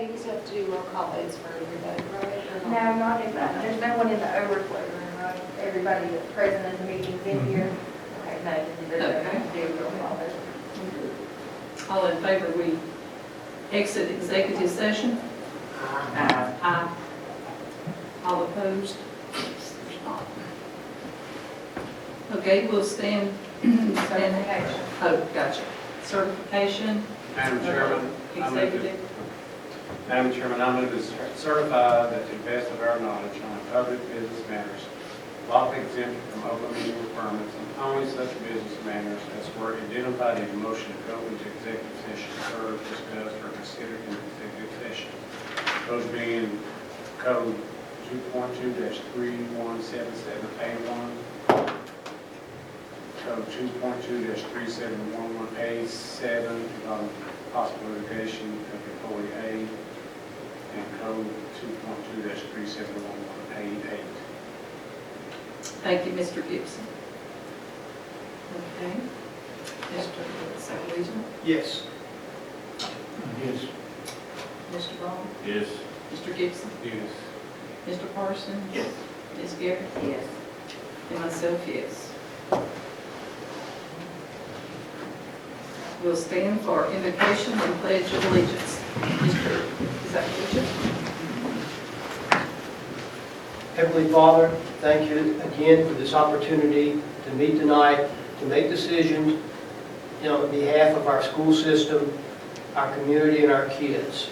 Okay, you still have to do roll call votes for everybody, right? Or No, not in that. There's no one in the overflow room, right? Everybody that's present at the meeting's in here. Okay, no, there's no one to do roll call vote. All in favor, we exit executive session? Aye. All opposed? There's not. Okay, we'll stand. Certification. Oh, gotcha. Certification, Madam Chairman, executive. Madam Chairman, I move to certify that to the best of our knowledge on public business matters, lawfully exempted from open meeting requirements, and only such business matters as were identified in the motion to go into executive session, heard, discussed, or considered in executive session. Those being code 2.2-3177A1, code 2.2-3711A7, possible litigation of employee A, and code 2.2-3711A8. Thank you, Mr. Gibson. Okay. Mr. St. Yes. Yes. Mr. Ball, Yes. Mr. Gibson, Yes. Mr. Parsons. Yes. Ms. Garrett. Yes. And myself, yes. We'll stand for invocation and pledge of allegiance. Mr. Zacchaeus. Heavenly Father, thank you again for this opportunity to meet tonight, to make decisions, on behalf of our school system, our community, and our kids.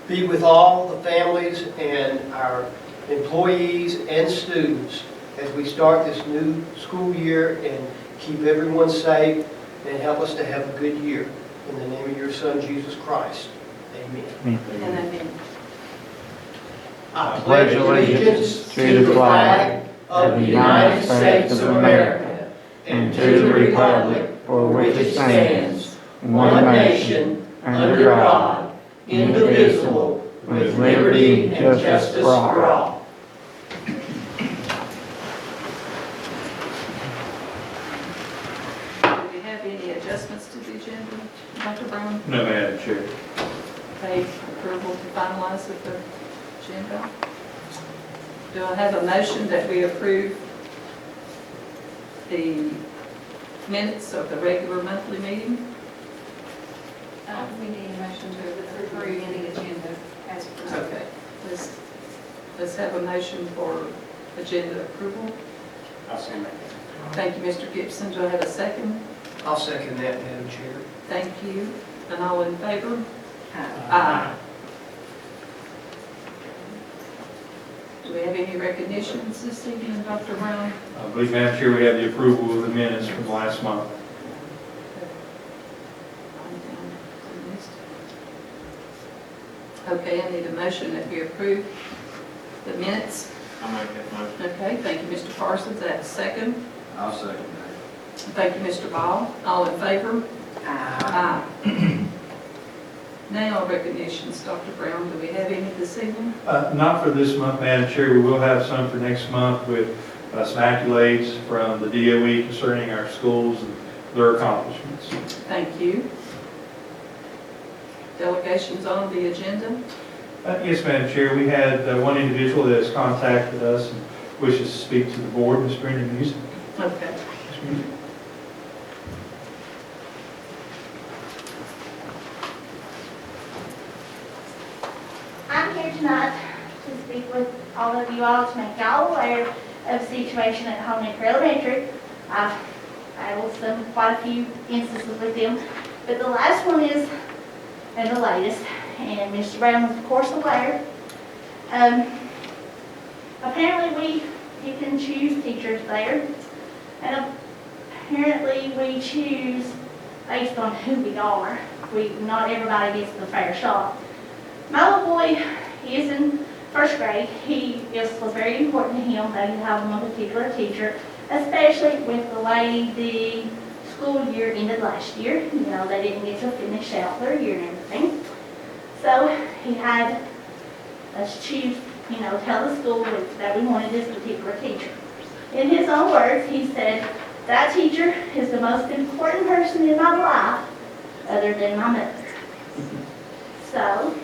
Be with all the families and our employees and students as we start this new school year, and keep everyone safe and help us to have a good year. In the name of your Son, Jesus Christ. Amen. And amen. I pledge allegiance to the flag of the United States of America and to the republic for which it stands, one nation, under God, indivisible, with liberty and justice for all. Do we have any adjustments to the agenda, Dr. Brown? No, Madam Chair. Okay, approval to finalize with the agenda. Do I have a motion that we approve the minutes of the regular monthly meeting? We need a motion to approve any agenda as presented. Okay, let's have a motion for agenda approval. I'll send that. Thank you, Mr. Gibson. Do I have a second? I'll second that, Madam Chair. Thank you. And all in favor? Aye. Do we have any recognitions this evening, Dr. Brown? I believe, Madam Chair, we have the approval of the minutes from last month. Okay, I need a motion that we approve the minutes. I'll make that motion. Okay, thank you, Mr. Parsons. That's second. I'll second that. Thank you, Mr. Ball. All in favor? Aye. Now recognitions, Dr. Brown. Do we have any this evening? Not for this month, Madam Chair. We will have some for next month with some accolades from the DOE concerning our schools and their accomplishments. Thank you. Delegations on the agenda? Yes, Madam Chair. We had one individual that has contacted us and wishes to speak to the board, Ms. Brenda Music. Okay. Ms. Music. I'm here tonight to speak with all of you all to make y'all aware of the situation at Homemaker Elementary. I've battled quite a few instances with them, but the last one is, and the latest, and Mr. Brown was of course aware. Apparently we pick and choose teachers there, and apparently we choose based on who we are. Not everybody gets the fair shot. My little boy is in first grade. It was very important to him that he have one particular teacher, especially with the way the school year ended last year. They didn't get to finish out their year and everything. So he had us choose, tell the school that we wanted this particular teacher. In his own words, he said, that teacher is the most important person in my life other than my mother. So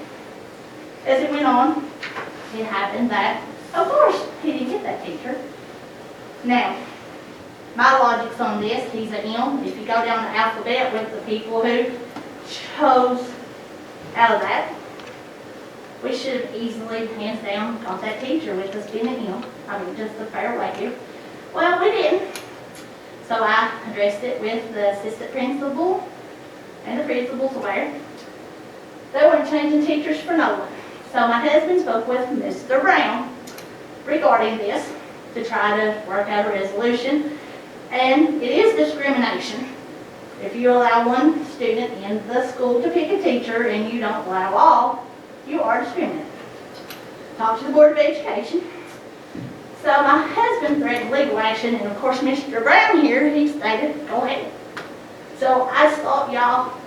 as it went on, it happened that, of course, he didn't get that teacher. Now, my logic's on this, he's an M. If you go down the alphabet with the people who chose out of that, we should have easily, hands down, got that teacher with us being an M. I mean, just a fair way here. Well, we didn't. So I addressed it with the assistant principal and the principal's aware. They weren't changing teachers for no one. So my husband spoke with Mr. Brown regarding this to try to work out a resolution. And it is discrimination. If you allow one student in the school to pick a teacher and you don't allow all, you are discriminating. Talk to the Board of Education. So my husband threatened legal action, and of course Mr. Brown here, he stated, go ahead. So I just thought y'all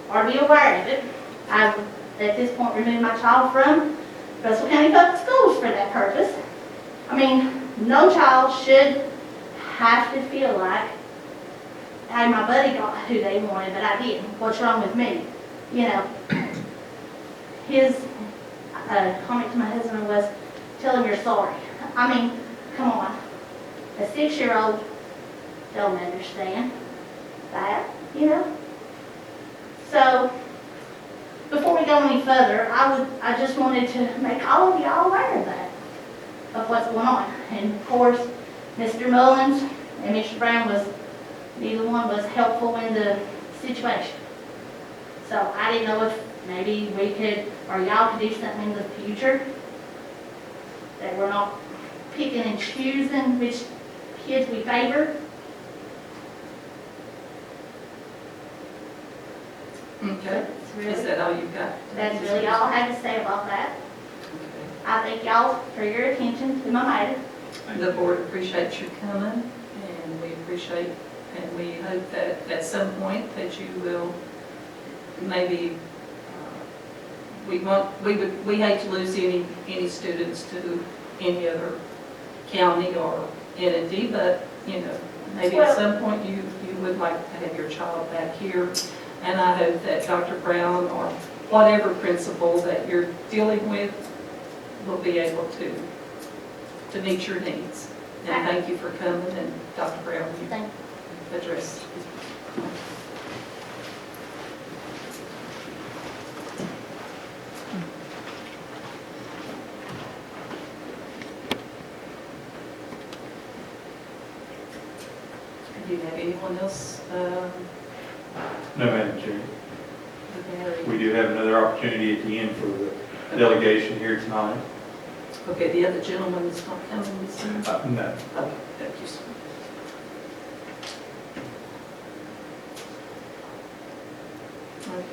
ought to be aware of it. I've, at this point, removed my child from Russell County Public Schools for that purpose. I mean, no child should have to feel like, hey, my buddy got who they wanted, but I didn't. What's wrong with me? You know, his comment to my husband was, tell him you're sorry. I mean, come on. A 6-year-old don't understand that, you know? So, before we go any further, I just wanted to make all of y'all aware of that, of what's going on. And of course, Mr. Mullins and Mr. Brown neither one was helpful in the situation. So I didn't know if maybe we could, or y'all could do something in the future, that we're not picking and choosing which kids we favor. Okay, is that all you've got? That's really all I have to say about that. Okay. I thank y'all for your attention to my matter. The board appreciates your coming, and we appreciate, and we hope that at some point that you will maybe, we hate to lose any students to any other county or entity, but, you know, maybe at some point you would like to have your child back here. And I hope that Dr. Brown or whatever principal that you're dealing with will be able to meet your needs. And thank you for coming, and Dr. Brown, you Thank address. Do you have anyone else? No, Madam Chair. We do have another opportunity at the end for the delegation here tonight. Okay, the other gentleman is not coming this evening? No. Okay, thank you, sir.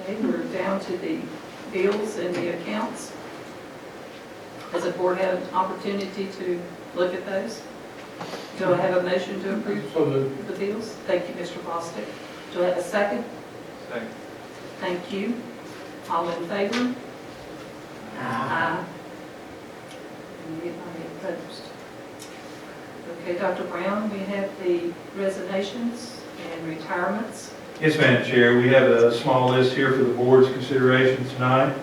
Okay, we're down to the bills and the accounts. Has the board had an opportunity to look at those? Do I have a motion to approve So moved. the bills? Thank you, Mr. Bostic. Do I have a second? Second. Thank you. All in favor? Aye. Anybody opposed? Okay, Dr. Brown, we have the resignations and retirements. Yes, Madam Chair, we have a small list here for the board's consideration tonight.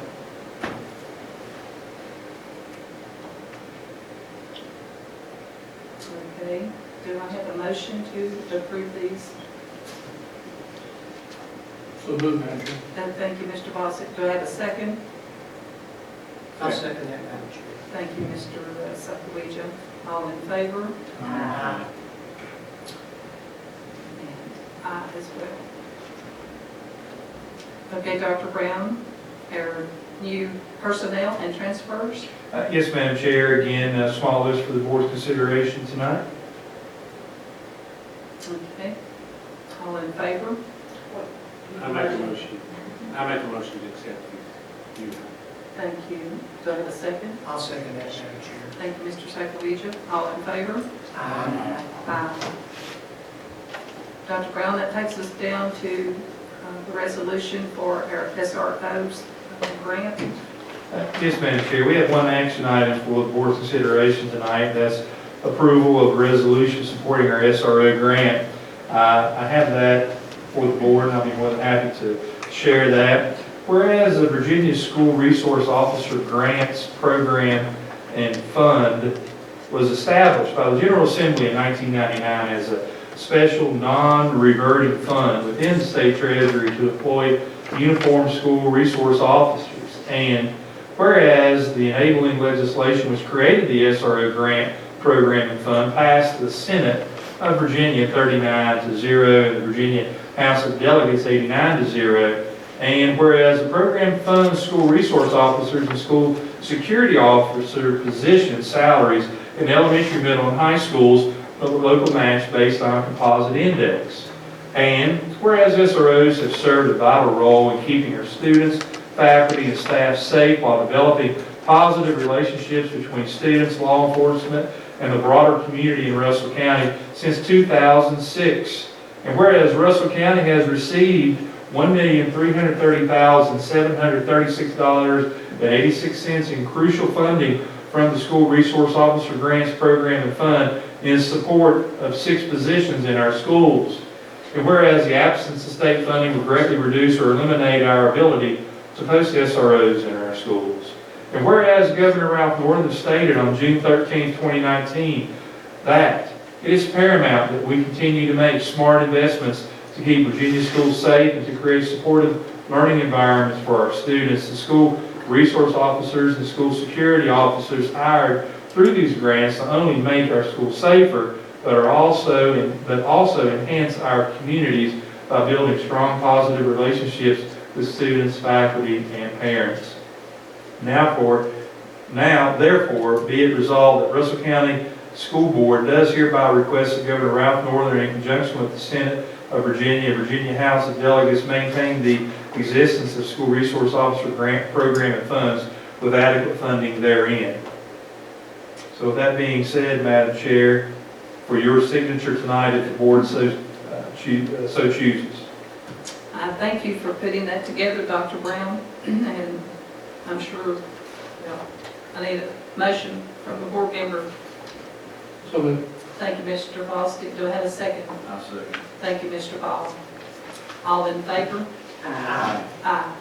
Okay, do I have a motion to approve these? So moved, Madam Chair. And thank you, Mr. Bostic. Do I have a second? I'll second that, Madam Chair. Thank you, Mr. Sakaweja. All in favor? Aye. And I as well. Okay, Dr. Brown, our new personnel and transfers. Yes, Madam Chair, again, a small list for the board's consideration tonight. Okay, all in favor? I make a motion. I make a motion to accept you. Thank you. Do I have a second? I'll second that, Madam Chair. Thank you, Mr. Sakaweja. All in favor? Aye. Aye. Dr. Brown, that takes us down to the resolution for our SRO's grant. Yes, Madam Chair, we have one action item for the board's consideration tonight. That's approval of a resolution supporting our SRO grant. I have that for the board, and I'll be more than happy to share that. whereas the Virginia School Resource Officer Grants Program and Fund was established by the General Assembly in 1999 as a special non-reverting fund within the state treasury to employ uniformed school resource officers. And whereas the enabling legislation which created the SRO Grant Program and Fund passed the Senate of Virginia 39-0 and the Virginia House of Delegates 89-0. And whereas the program funds school resource officers and school security officer position salaries in elementary, middle, and high schools with a local match based on a composite index. And whereas SROs have served a vital role in keeping our students, faculty, and staff safe while developing positive relationships between students, law enforcement, and the broader community in Russell County since 2006. And whereas Russell County has received $1,330,736.86 in crucial funding from the School Resource Officer Grants Program and Fund in support of 6 positions in our schools. And whereas the absence of state funding would greatly reduce or eliminate our ability to post SROs in our schools. And whereas Governor Ralph Northam stated on June 13, 2019, that it is paramount that we continue to make smart investments to keep Virginia schools safe and to create supportive learning environments for our students. The school resource officers and school security officers hired through these grants not only make our schools safer, but also enhance our communities by building strong, positive relationships with students, faculty, and parents. Therefore, be it resolved that Russell County School Board does hereby request that Governor Ralph Northam, in conjunction with the Senate of Virginia, Virginia House of Delegates, maintain the existence of School Resource Officer Grant Program and funds with adequate funding therein. So with that being said, Madam Chair, for your signature tonight, if the board so chooses. I thank you for putting that together, Dr. Brown, and I'm sure, I need a motion from the board member. So moved. Thank you, Mr. Voss. Do I have a second? I'll second. Thank you, Mr. Voss. All in favor? Aye. Aye.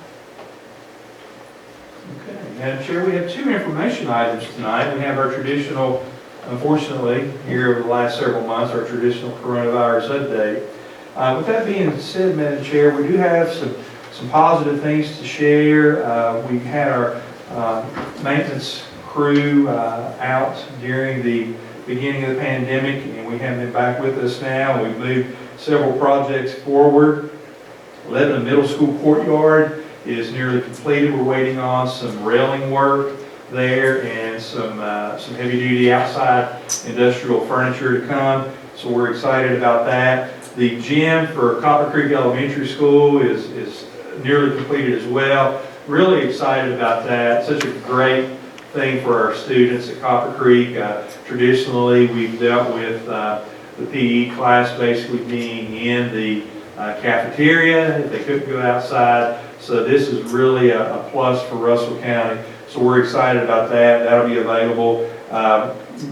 Okay, Madam Chair, we have 2 information items tonight. We have our traditional, unfortunately, here over the last several months, our traditional coronavirus update. With that being said, Madam Chair, we do have some positive things to share. We've had our maintenance crew out during the beginning of the pandemic, and we have them back with us now. We've moved several projects forward. Lebanon Middle School courtyard is nearly completed. We're waiting on some railing work there and some heavy-duty outside industrial furniture to come. So we're excited about that. The gym for Copper Creek Elementary School is nearly completed as well. Really excited about that. Such a great thing for our students at Copper Creek. Traditionally, we've dealt with the PE class basically being in the cafeteria if they couldn't go outside. So this is really a plus for Russell County. So we're excited about that. That'll be available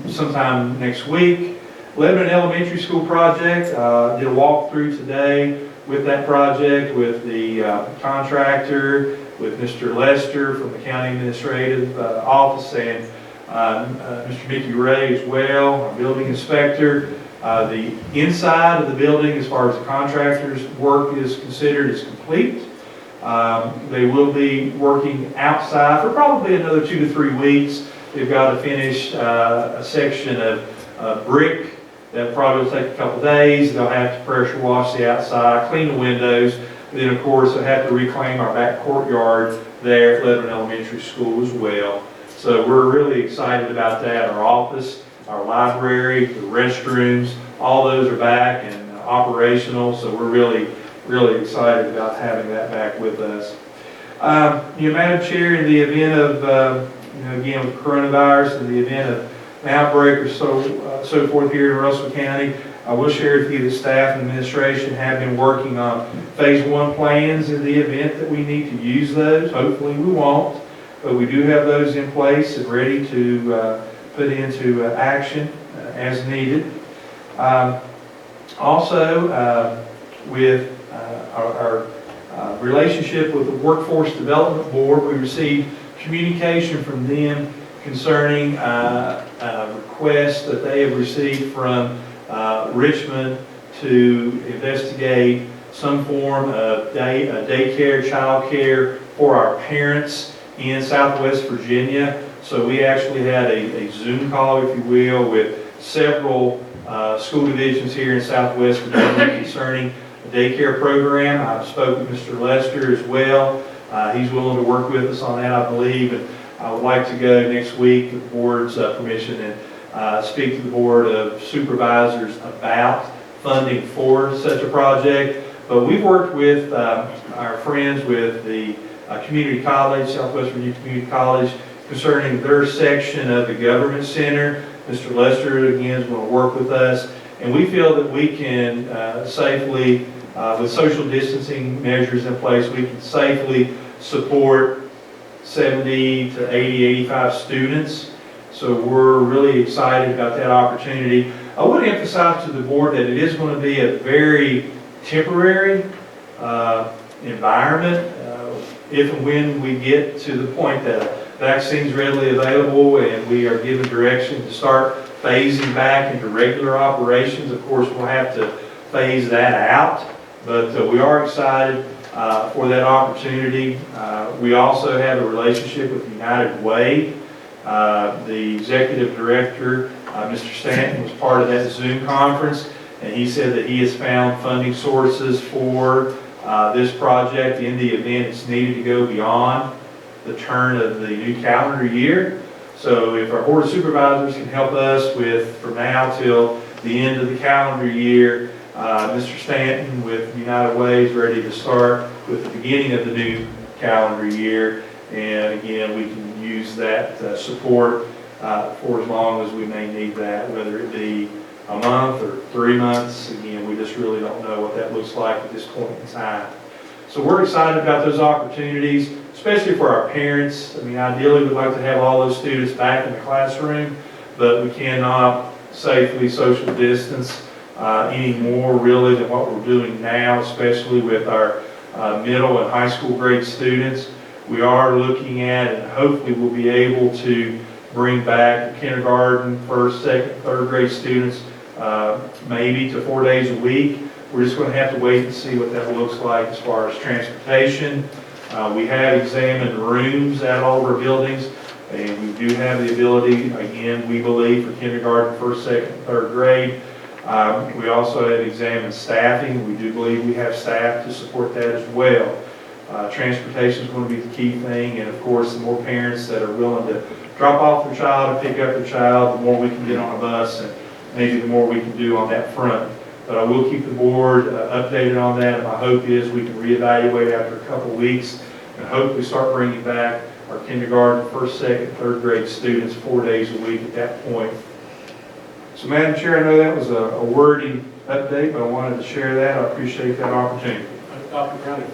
sometime next week. Lebanon Elementary School project, did a walkthrough today with that project with the contractor, with Mr. Lester from the County Administrative Office, and Mr. Mickey Ray as well, our building inspector. The inside of the building, as far as the contractor's work is considered, is complete. They will be working outside for probably another 2 to 3 weeks. They've got to finish a section of brick that probably will take a couple days. They'll have to pressure wash the outside, clean the windows. Then, of course, they'll have to reclaim our back courtyard there at Lebanon Elementary School as well. So we're really excited about that. Our office, our library, the restrooms, all those are back and operational. So we're really excited about having that back with us. Madam Chair, in the event of, again, with coronavirus, in the event of an outbreak or so forth here in Russell County, I will share with you that staff and administration have been working on phase 1 plans in the event that we need to use those. Hopefully we won't, but we do have those in place and ready to put into action as needed. Also, with our relationship with the Workforce Development Board. We received communication from them concerning a request that they have received from Richmond to investigate some form of daycare, childcare for our parents in Southwest Virginia. So we actually had a Zoom call, if you will, with several school divisions here in Southwest Virginia concerning a daycare program. I've spoken with Mr. Lester as well. He's willing to work with us on that, I believe. And I would like to go next week with the board's permission and speak to the Board of Supervisors about funding for such a project. But we've worked with our friends with the community college, Southwest Virginia Community College, concerning their section of the government center. Mr. Lester, again, is going to work with us. And we feel that we can safely, with social distancing measures in place, we can safely support 70 to 80, 85 students. So we're really excited about that opportunity. I want to emphasize to the board that it is going to be a very temporary environment. If and when we get to the point that vaccines readily available and we are given direction to start phasing back into regular operations, of course we'll have to phase that out. But we are excited for that opportunity. We also have a relationship with United Way. The executive director, Mr. Stanton, was part of that Zoom conference, and he said that he has found funding sources for this project in the event it's needed to go beyond the turn of the new calendar year. So if our Board of Supervisors can help us with, from now till the end of the calendar year, Mr. Stanton with United Way is ready to start with the beginning of the new calendar year. And again, we can use that support for as long as we may need that, whether it be a month or 3 months. Again, we just really don't know what that looks like at this point in time. So we're excited about those opportunities, especially for our parents. I mean, ideally, we'd like to have all those students back in the classroom, but we cannot safely social distance any more really than what we're doing now, especially with our middle and high school grade students. We are looking at, and hopefully we'll be able to bring back the kindergarten, first, second, third grade students maybe to 4 days a week. We're just going to have to wait and see what that looks like as far as transportation. We have examined rooms at all of our buildings, and we do have the ability, again, we believe, for kindergarten, first, second, third grade. We also have examined staffing. We do believe we have staff to support that as well. Transportation is going to be the key thing, and of course, the more parents that are willing to drop off their child and pick up their child, the more we can get on a bus, and maybe the more we can do on that front. But I will keep the board updated on that, and my hope is we can reevaluate after a couple weeks and hopefully start bringing back our kindergarten, first, second, third grade students 4 days a week at that point. So Madam Chair, I know that was a wordy update, but I wanted to share that. I appreciate that opportunity. Dr. Brown,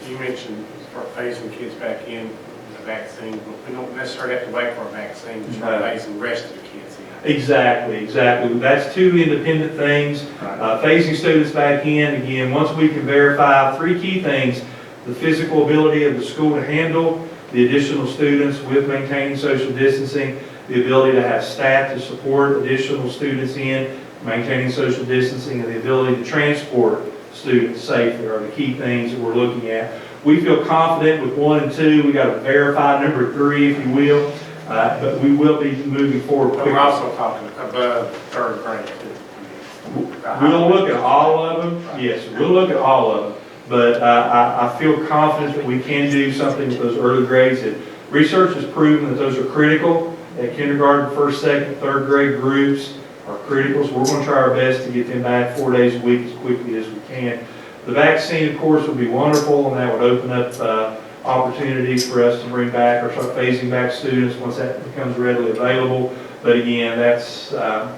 you mentioned start phasing kids back in the vaccine. We don't necessarily have to wait for a vaccine to start phasing the rest of the kids in. Exactly. That's two independent things. Phasing students back in, again, once we can verify 3 key things: the physical ability of the school to handle the additional students with maintaining social distancing, the ability to have staff to support additional students in maintaining social distancing, and the ability to transport students safely are the key things that we're looking at. We feel confident with 1 and 2. We got to verify number 3, if you will, but we will be moving forward But quickly. we're also talking above third grade too. We'll look at all of them. Yes, we'll look at all of them. But I feel confident that we can do something with those early grades. And research has proven that those are critical. At kindergarten, first, second, third grade groups are critical. So we're going to try our best to get them back 4 days a week as quickly as we can. The vaccine, of course, would be wonderful, and that would open up opportunities for us to bring back or start phasing back students once that becomes readily available. But again, that's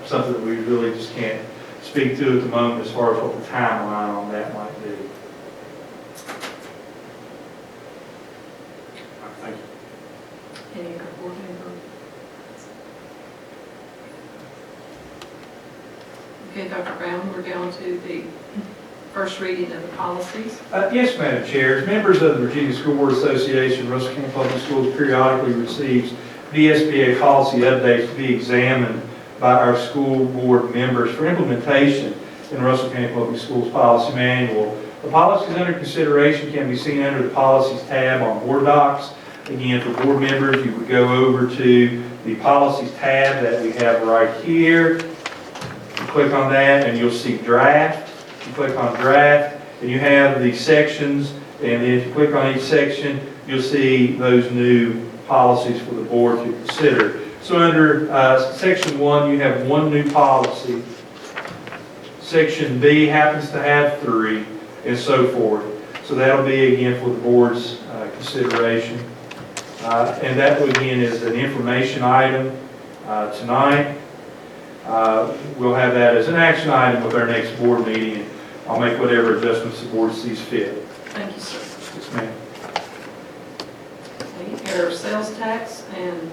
something that we really just can't speak to at the moment as far as what the timeline on that might be. Thank you. Any other board member? Okay, Dr. Brown, we're down to the first reading of the policies. Yes, Madam Chair. As members of the Virginia School Board Association, Russell County Public Schools periodically receives VSBA policy updates to be examined by our school board members for implementation in Russell County Public Schools Policy Manual. The policies under consideration can be seen under the Policies tab on Board Docs. Again, for board members, you would go over to the Policies tab that we have right here. You click on that and you'll see Draft. You click on Draft and you have the sections, and then if you click on each section, you'll see those new policies for the board to consider. So under Section 1, you have one new policy. Section B happens to have 3, and so forth. So that'll be, again, for the board's consideration. And that, again, is an information item tonight. We'll have that as an action item with our next board meeting, and I'll make whatever adjustments the board sees fit. Thank you, sir. Yes, ma'am. Our sales tax and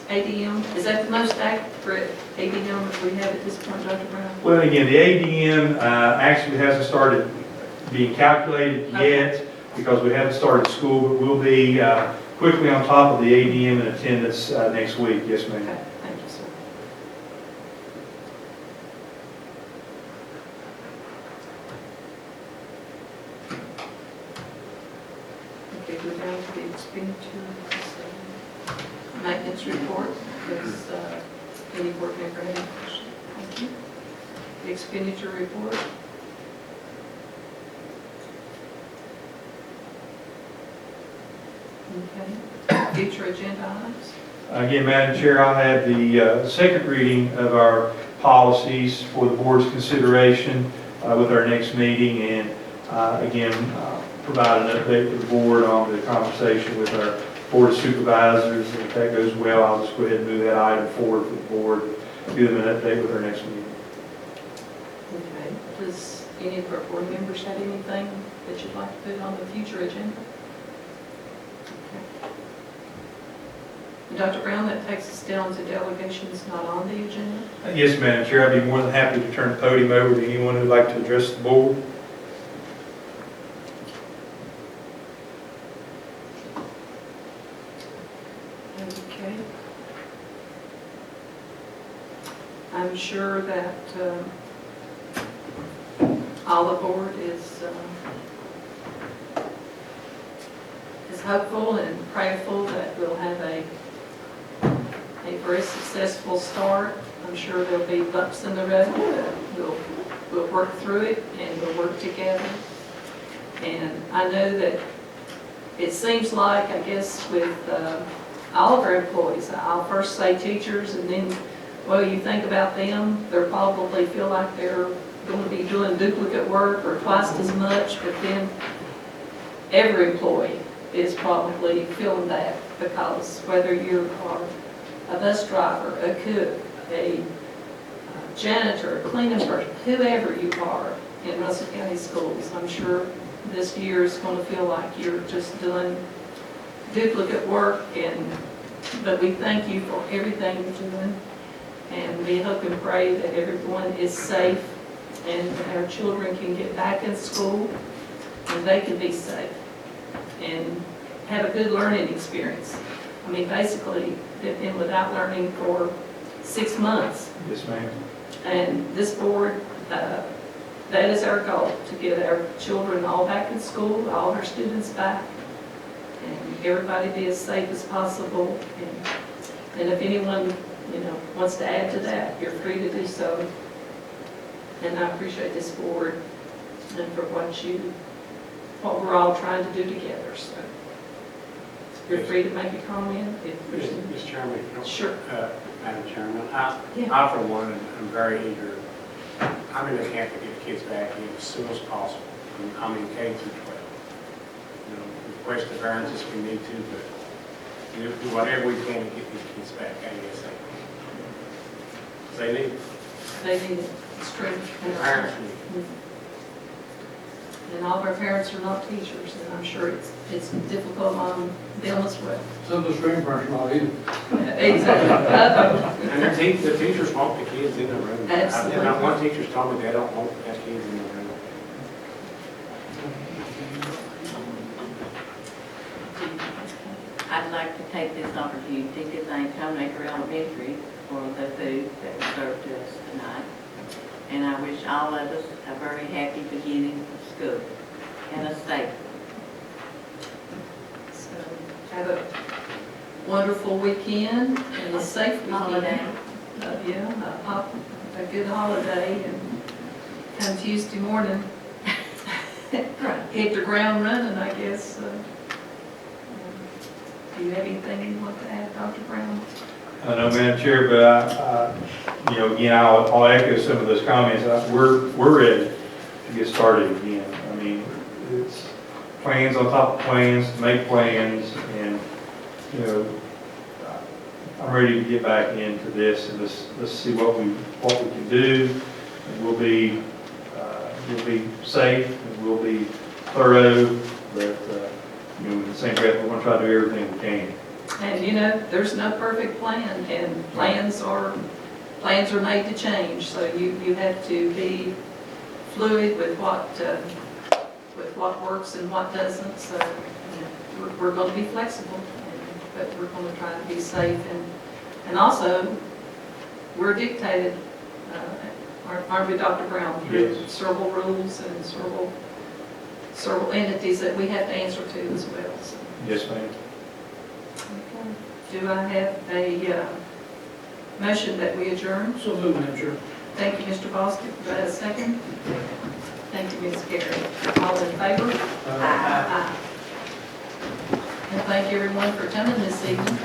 ADM, is that the most accurate ADM that we have at this point, Dr. Brown? Well, again, the ADM actually hasn't started being calculated yet because we haven't started school, but we'll be quickly on top of the ADM in attendance next week. Yes, ma'am. Okay, thank you, sir. Okay, go down to the expenditure, maintenance report. Does any board member have any questions? Thank you. The expenditure report. Okay. Future agenda items. Again, Madam Chair, I'll have the second reading of our policies for the board's consideration with our next meeting, and again, provide an update to the board on the conversation with our board of supervisors. And if that goes well, I'll just go ahead and move that item forward for the board, give them an update with our next meeting. Okay. Does any of our board members have anything that you'd like to put on the future agenda? Okay. Dr. Brown, that takes us down to delegations not on the agenda. Yes, Madam Chair, I'd be more than happy to turn the podium over to anyone who'd like to address the board. Okay. I'm sure that all the board is hopeful and prayerful that we'll have a very successful start. I'm sure there'll be bumps in the road, but we'll work through it and we'll work together. And I know that it seems like, I guess, with all of our employees, I'll first say teachers, and then, well, you think about them, they'll probably feel like they're going to be doing duplicate work or twice as much, but then every employee is probably feeling that, because whether you're a bus driver, a cook, a janitor, a cleaning person, whoever you are in Russell County Schools, I'm sure this year is going to feel like you're just doing duplicate work, but we thank you for everything you're doing, and we hope and pray that everyone is safe and that our children can get back in school and they can be safe and have a good learning experience. I mean, basically, they've been without learning for 6 months. Yes, ma'am. And this board, that is our goal, to get our children all back in school, all our students back, and everybody be as safe as possible. And if anyone, wants to add to that, you're free to do so. And I appreciate this board and for what we're all trying to do together. So you're free to make a comment if there's any. Mr. Chairman, if you don't- Sure. Madam Chairman, Yeah. I for one am very eager. I'm in the camp to get the kids back in as soon as possible. I'm in K through 12. Request the variances if we need to, but do whatever we can to get these kids back ASAP. They need it. They need it. Strength. The parents need it. And all of our parents are not teachers, and I'm sure it's difficult on them as well. Some of the stream parents not either. Exactly. And the teachers want the kids in the room. Absolutely. One teacher's told me they don't want their kids in I'd like to take this opportunity to thank Homemaker Elementary for the food that was served to us tonight. And I wish all of us a very happy beginning of school and a safe one. So have a wonderful weekend and a safe weekend. Holiday. Yeah, a good holiday, and come Tuesday morning, hit the ground running, I guess. Do you have anything you want to add, Dr. Brown? I know, Madam Chair, but again, I'll echo some of those comments. We're ready to get started again. I mean, it's plans on top of plans, to make plans, and, I'm ready to get back into this, and let's see what we can do. And we'll be safe, and we'll be thorough, but, in the same breath, we're going to try to do everything we can. And there's no perfect plan, and plans are made to change, so you have to be fluid with what works and what doesn't, so we're going to be flexible, but we're going to try to be safe, and also, we're dictated, aren't we, Dr. Brown, through Yes. several rules and several entities that we have to answer to as well, so. Yes, ma'am. Do I have a motion that we adjourn? So moved, Madam Chair. Thank you, Mr. Bostic. Do I have a second? Thank you, Ms. Carey. All in favor? Aye. And thank you, everyone, for coming this evening.